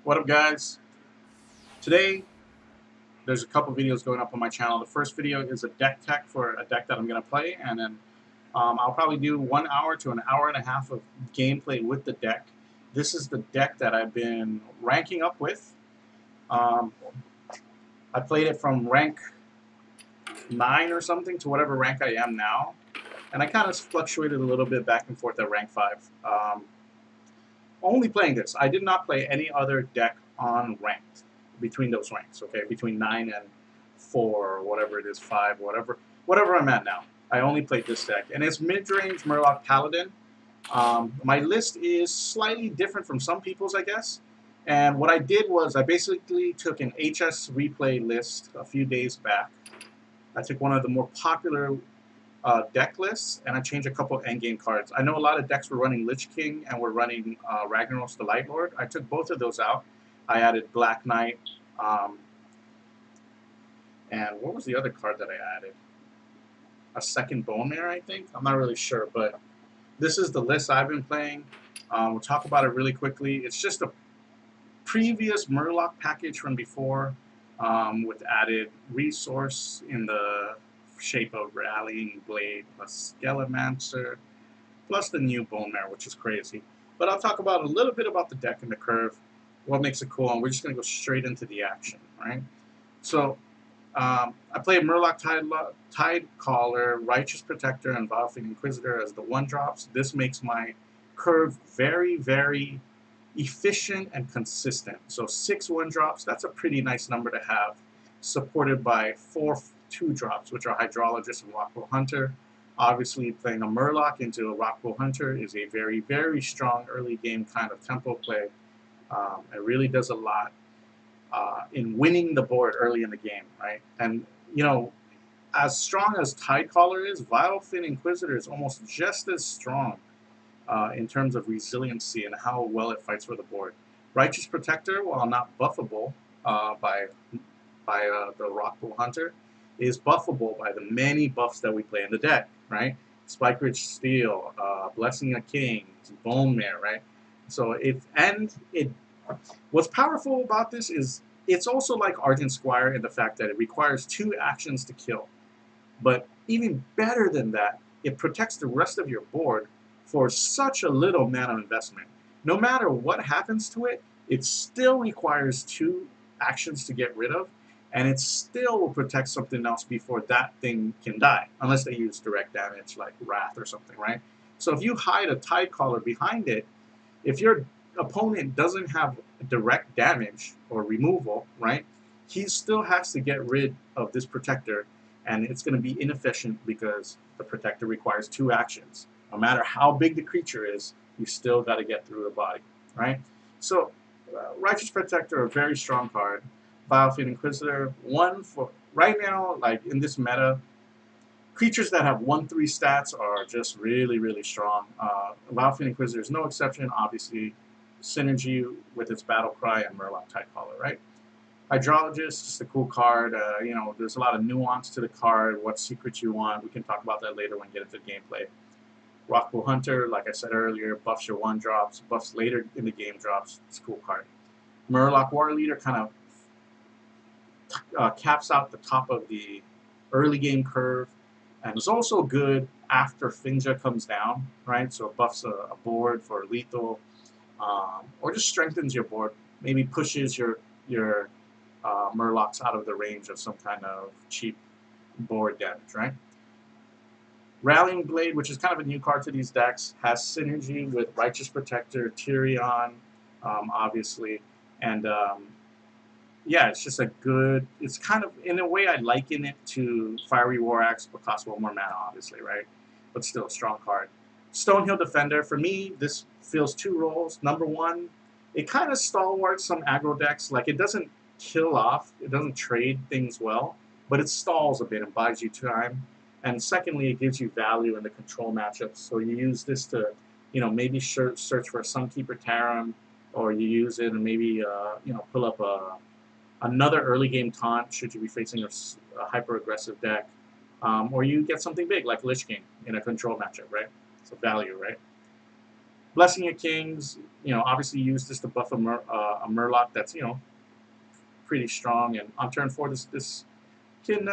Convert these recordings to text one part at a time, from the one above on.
What up, guys? Today, there's a couple videos going up on my channel. The first video is a deck tech for a deck that I'm going to play, and then I'll probably do 1 hour to an hour and a half of gameplay with the deck. This is the deck that I've been ranking up with. Um, I played it from rank 9 or something to whatever rank I am now, and I kind of fluctuated a little bit back and forth at rank 5. Only playing this. I did not play any other deck on ranked between those ranks. Okay, between 9 and 4, or whatever it is, 5, whatever I'm at now. I only played this deck, and it's mid-range Murloc Paladin. My list is slightly different from some people's, I guess. And what I did was I basically took an HS replay list a few days back. I took one of the more popular deck lists, and I changed a couple endgame cards. I know a lot of decks were running Lich King and were running Ragnaros the Light Lord. I took both of those out. I added Black Knight, and what was the other card that I added? A second Bone Mare, I think? I'm not really sure, but this is the list I've been playing. We'll talk about it really quickly. It's just a previous Murloc package from before, with added resource in the shape of Rallying Blade plus Skelemancer, plus the new Bone Mare, which is crazy. But I'll talk about a little bit about the deck and the curve, what makes it cool, and we're just going to go straight into the action, right? So I played Murloc Tidecaller, Righteous Protector, and Vilephian Inquisitor as the 1-drops. This makes my curve very, very efficient and consistent. So 6 1-drops, that's a pretty nice number to have, supported by 4 2-drops, which are Hydrologist and Rockpool Hunter. Obviously, playing a Murloc into a Rockpool Hunter is a very, very strong early game kind of tempo play. It really does a lot in winning the board early in the game, right? And, you know, as strong as Tidecaller is, Vilephian Inquisitor is almost just as strong in terms of resiliency and how well it fights for the board. Righteous Protector, while not buffable by the Rockpool Hunter, is buffable by the many buffs that we play in the deck, right? Spike Ridge Steel, Blessing of Kings, Bone Mare, right? So what's powerful about this is it's also like Argent Squire in the fact that it requires 2 actions to kill. But even better than that, it protects the rest of your board for such a little mana investment. No matter what happens to it, it still requires 2 actions to get rid of, and it still will protect something else before that thing can die, unless they use direct damage like Wrath or something, right? So if you hide a Tidecaller behind it, if your opponent doesn't have direct damage or removal, right, he still has to get rid of this protector, and it's going to be inefficient because the protector requires 2 actions. No matter how big the creature is, you still got to get through the body, right? So, Righteous Protector, a very strong card. Vilephian Inquisitor, one for right now, like in this meta, creatures that have 1/3 stats are just really, really strong. Vilephian Inquisitor is no exception, obviously. Synergy with its battle cry and Murloc Tidecaller, right? Hydrologist, just a cool card. You know, there's a lot of nuance to the card, what secrets you want. We can talk about that later when we get into gameplay. Rockpool Hunter, like I said earlier, buffs your 1-drops, buffs later in the game drops. It's a cool card. Murloc War Leader kind of caps out the top of the early game curve, and is also good after Finja comes down, right? So it buffs a board for lethal, or just strengthens your board. Maybe pushes your Murlocs out of the range of some kind of cheap board damage, right? Rallying Blade, which is kind of a new card to these decks, has synergy with Righteous Protector, Tyrion, obviously, and yeah, it's just a good. It's kind of, in a way, I liken it to Fiery War Axe, but costs 1 more mana, obviously, right? But still a strong card. Stonehill Defender, for me, this fills 2 roles. Number 1, it kind of stalwarts some aggro decks. Like, it doesn't kill off, it doesn't trade things well, but it stalls a bit and buys you time. And secondly, it gives you value in the control matchups. So you use this to, you know, maybe search for a Sunkeeper Tarim, or you use it and maybe, you know, pull up another early game taunt should you be facing a hyper aggressive deck, or you get something big like Lich King in a control matchup, right? So value, right? Blessing of Kings, obviously use this to buff a Murloc that's, pretty strong. And on turn 4, this can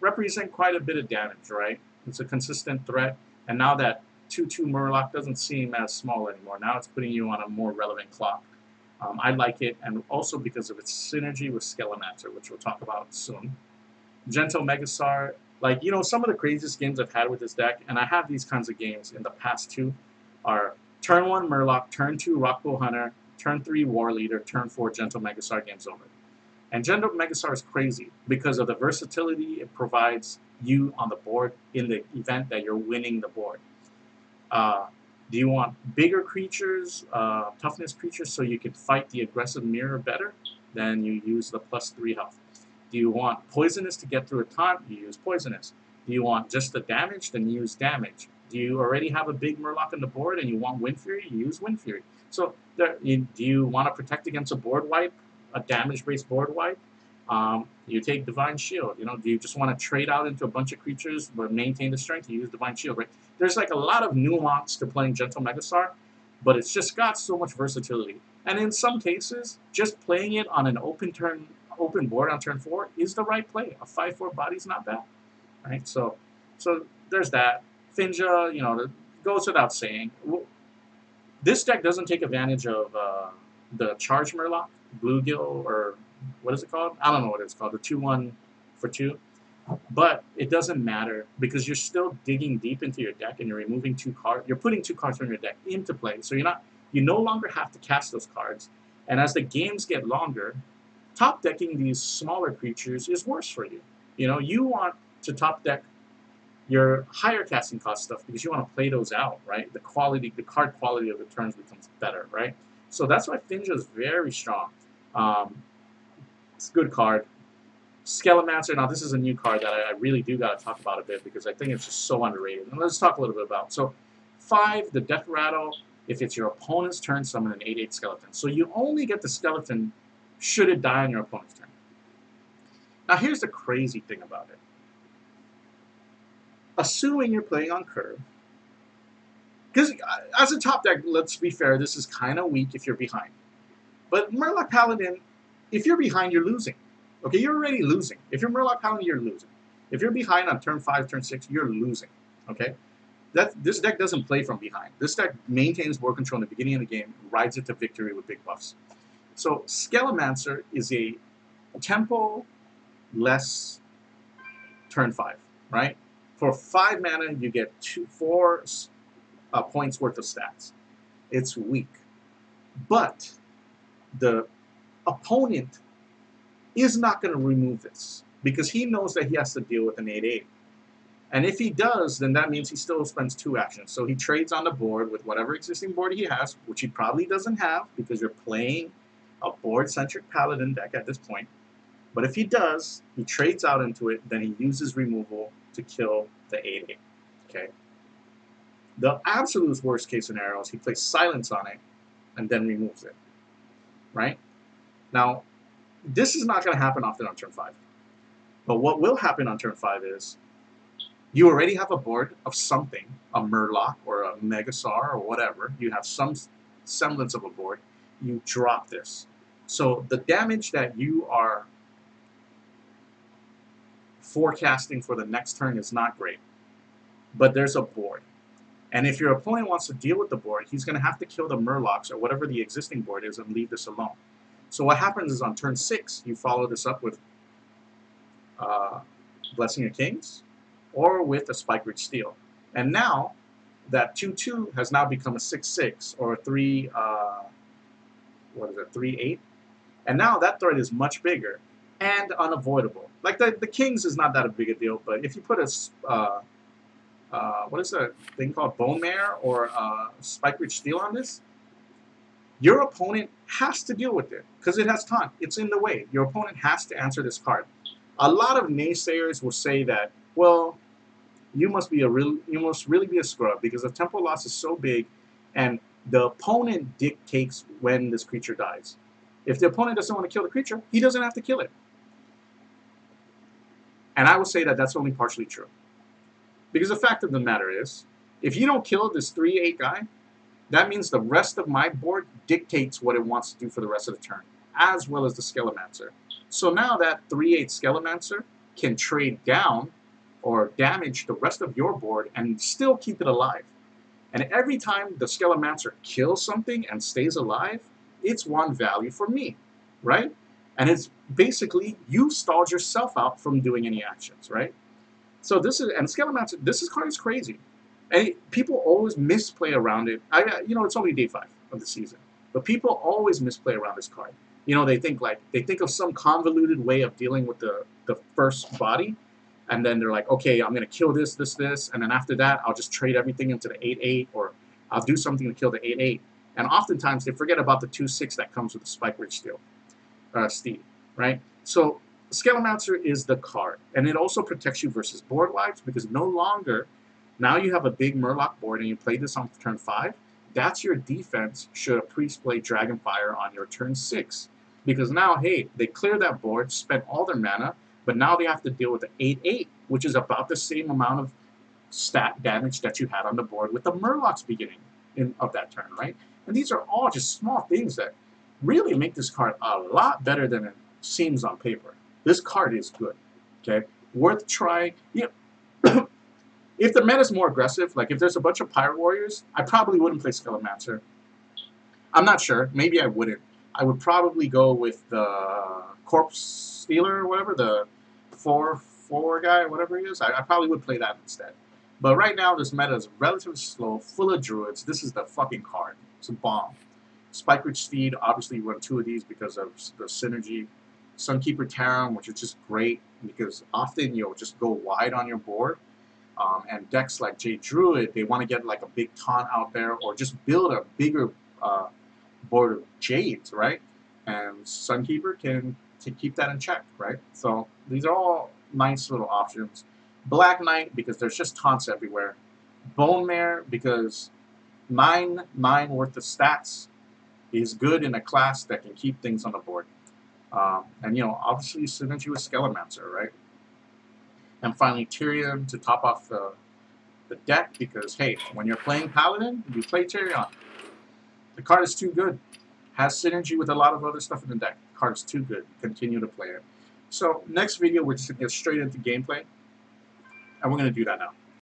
represent quite a bit of damage, right? It's a consistent threat. And now that 2/2 Murloc doesn't seem as small anymore. Now it's putting you on a more relevant clock. I like it, and also because of its synergy with Skelemancer, which we'll talk about soon. Gentle Megasar, like, some of the craziest games I've had with this deck, and I have these kinds of games in the past too, are turn 1 Murloc, turn 2 Rockpool Hunter, turn 3 War Leader, turn 4 Gentle Megasar, game's over. And Gentle Megasar is crazy because of the versatility it provides you on the board in the event that you're winning the board. Do you want bigger creatures, toughness creatures, so you can fight the aggressive mirror better? Then you use the +3 health. Do you want poisonous to get through a taunt? You use poisonous. Do you want just the damage? Then you use damage. Do you already have a big Murloc on the board and you want Wind Fury? You use Wind Fury. So do you want to protect against a board wipe, a damage-based board wipe? You take Divine Shield. Do you just want to trade out into a bunch of creatures but maintain the strength? You use Divine Shield, right? There's like a lot of nuance to playing Gentle Megasar, but it's just got so much versatility. And in some cases, just playing it on an open board on turn 4 is the right play. A 5/4 body's not bad, right? So there's that. Finja, goes without saying. This deck doesn't take advantage of the Charge Murloc, Bluegill, or what is it called? I don't know what it's called. The 2/1 for 2. But it doesn't matter because you're still digging deep into your deck and you're removing 2 cards. You're putting 2 cards from your deck into play. So you no longer have to cast those cards. And as the games get longer, top decking these smaller creatures is worse for you. You want to top deck your higher casting cost stuff because you want to play those out, right? The card quality of the turns becomes better, right? So that's why Finja is very strong. It's a good card. Skelemancer, now this is a new card that I really do got to talk about a bit because I think it's just so underrated. And let's talk a little bit about. So 5, the Death Rattle, if it's your opponent's turn, summon an 8/8 skeleton. So you only get the skeleton should it die on your opponent's turn. Now here's the crazy thing about it. Assuming you're playing on curve, because as a top deck, let's be fair, this is kind of weak if you're behind. But Murloc Paladin, if you're behind, you're losing. Okay, you're already losing. If you're Murloc Paladin, you're losing. If you're behind on turn 5, turn 6, you're losing. Okay? This deck doesn't play from behind. This deck maintains board control in the beginning of the game, rides it to victory with big buffs. So Skelemancer is a tempo less turn 5, right? For 5 mana, you get 4 points worth of stats. It's weak. But the opponent is not going to remove this because he knows that he has to deal with an 8/8. And if he does, then that means he still spends 2 actions. So he trades on the board with whatever existing board he has, which he probably doesn't have because you're playing a board-centric Paladin deck at this point. But if he does, he trades out into it, then he uses removal to kill the 8/8. Okay? The absolute worst case scenario is he plays Silence on it and then removes it. Right? Now, this is not going to happen often on turn 5. But what will happen on turn 5 is you already have a board of something, a Murloc or a Megasar or whatever. You have some semblance of a board. You drop this. So the damage that you are forecasting for the next turn is not great. But there's a board. And if your opponent wants to deal with the board, he's going to have to kill the Murlocs or whatever the existing board is and leave this alone. So what happens is on turn 6, you follow this up with Blessing of Kings or with a Spike Ridge Steel. And now that 2/2 has now become a 6/6 or a 3/8. And now that threat is much bigger and unavoidable. Like the Kings is not that big a deal, but if you put a what is that thing called, Bone Mare or Spike Ridge Steel on this, your opponent has to deal with it because it has taunt. It's in the way. Your opponent has to answer this card. A lot of naysayers will say that, well, you must really be a scrub because the tempo loss is so big, and the opponent dictates when this creature dies. If the opponent doesn't want to kill the creature, he doesn't have to kill it. And I will say that that's only partially true. Because the fact of the matter is, if you don't kill this 3/8 guy, That means the rest of my board dictates what it wants to do for the rest of the turn, as well as the Skelemancer. So now that 3/8 Skelemancer can trade down or damage the rest of your board and still keep it alive. And every time the Skelemancer kills something and stays alive, it's one value for me, right? And it's basically you stalled yourself out from doing any actions, right? So this is, and Skelemancer, this card is crazy. And people always misplay around it. It's only day 5 of the season, but people always misplay around this card. They think of some convoluted way of dealing with the first body, and then they're like, okay, I'm gonna kill this, and then after that, I'll just trade everything into the 8/8, or I'll do something to kill the 8/8. And oftentimes they forget about the 2/6 that comes with the Spike Ridge Steed, right? So Skelemancer is the card, and it also protects you versus board wipes because no longer, now you have a big Murloc board and you play this on turn 5. That's your defense should a priest play Dragonfire on your turn 6, because now, hey, they clear that board, spent all their mana, but now they have to deal with the 8/8, which is about the same amount of stat damage that you had on the board with the Murlocs beginning of that turn, right? And these are all just small things that really make this card a lot better than it seems on paper. This card is good, okay? Worth trying. If the meta is more aggressive, like if there's a bunch of Pirate Warriors, I probably wouldn't play Skelemancer. I'm not sure. Maybe I wouldn't. I would probably go with the Corpse Stealer or whatever, the 4/4 guy, whatever he is. I probably would play that instead. But right now, this meta is relatively slow, full of druids. This is the fucking card. It's a bomb. Spike Ridge Steed, obviously you run 2 of these because of the synergy. Sunkeeper Terran, which is just great because often you'll just go wide on your board. And decks like Jade Druid, they want to get like a big taunt out there or just build a bigger board of Jades, right? And Sunkeeper can keep that in check, right? So these are all nice little options. Black Knight, because there's just taunts everywhere. Bone Mare, because 9/9 worth of stats is good in a class that can keep things on the board. And obviously synergy with Skelemancer, right? And finally Tyrion to top off the deck, because hey, when you're playing Paladin, you play Tyrion. The card is too good. Has synergy with a lot of other stuff in the deck. The card is too good. Continue to play it. So next video, we're just going to get straight into gameplay. And we're going to do that now.